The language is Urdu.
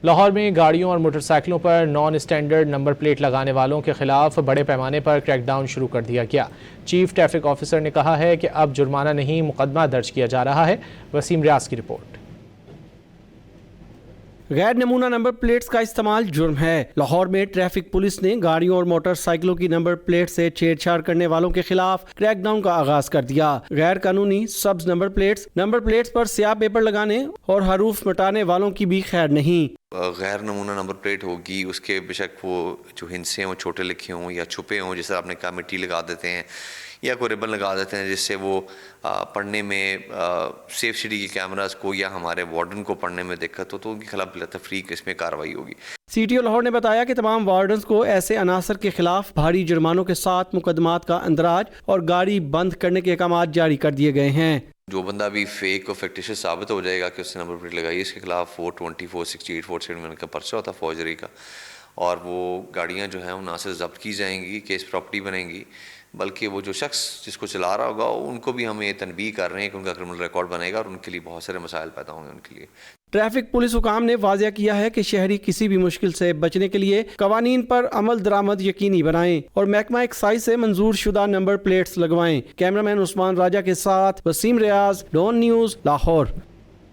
لاہور میں گاڑیوں اور موٹر سائیکلوں پر نان اسٹینڈرڈ نمبر پلیٹ لگانے والوں کے خلاف بڑے پیمانے پر کریک ڈاؤن شروع کر دیا گیا۔ چیف ٹریفک آفیسر نے کہا ہے کہ اب جرمانہ نہیں، مقدمہ درج کیا جا رہا ہے۔ وسیم ریاض کی رپورٹ۔ غیر نمونہ نمبر پلیٹس کا استعمال جرم ہے۔ لاہور میں ٹریفک پولیس نے گاڑیوں اور موٹر سائیکلوں کی نمبر پلیٹ سے چھیڑ چھاڑ کرنے والوں کے خلاف کریک ڈاؤن کا آغاز کر دیا۔ غیر قانونی سبز نمبر پلیٹس پر سیاہ پیپر لگانے اور حروف مٹانے والوں کی بھی خیر نہیں۔ غیر نمونہ نمبر پلیٹ ہوگی، اس کے بے شک وہ جو ہندسے ہوں، چھوٹے لکھے ہوں یا چھپے ہوں، جیسے آپ نے کہا مٹی لگا دیتے ہیں یا کوئی ربن لگا دیتے ہیں، جس سے وہ پڑھنے میں سیف سٹی کے کیمراز کو یا ہمارے وارڈن کو پڑھنے میں دقت ہو تو ان کے خلاف بلا تفریق اس میں کارروائی ہوگی۔ سی ٹی او لاہور نے بتایا کہ تمام وارڈنز کو ایسے عناصر کے خلاف بھاری جرمانوں کے ساتھ مقدمات کا اندراج اور گاڑی بند کرنے کے احکامات جاری کر دیے گئے ہیں۔ جو بندہ بھی فیک اور فیکٹیشس ثابت ہو جائے گا کہ اس نے نمبر پلیٹ لگائی، اس کے خلاف 420 468 471 کا پرچہ ہوتا ہے فوجری کا، اور وہ گاڑیاں جو ہیں ان سے ضبط کی جائیں گی، کیس پراپرٹی بنیں گی، بلکہ وہ جو شخص جس کو چلا رہا ہوگا ان کو بھی ہم یہ تنبیہ کر رہے ہیں کہ ان کا کرمنل ریکارڈ بنے گا اور ان کے لیے بہت سارے مسائل پیدا ہوں گے ان کے لیے۔ ٹریفک پولیس حکام نے واضح کیا ہے کہ شہری کسی بھی مشکل سے بچنے کے لیے قوانین پر عمل درآمد یقینی بنائیں اور محکمہ ایکسائز سے منظور شدہ نمبر پلیٹس لگوائیں۔ کیمرہ مین عثمان راجہ کے ساتھ وسیم ریاض، ڈون نیوز، لاہور۔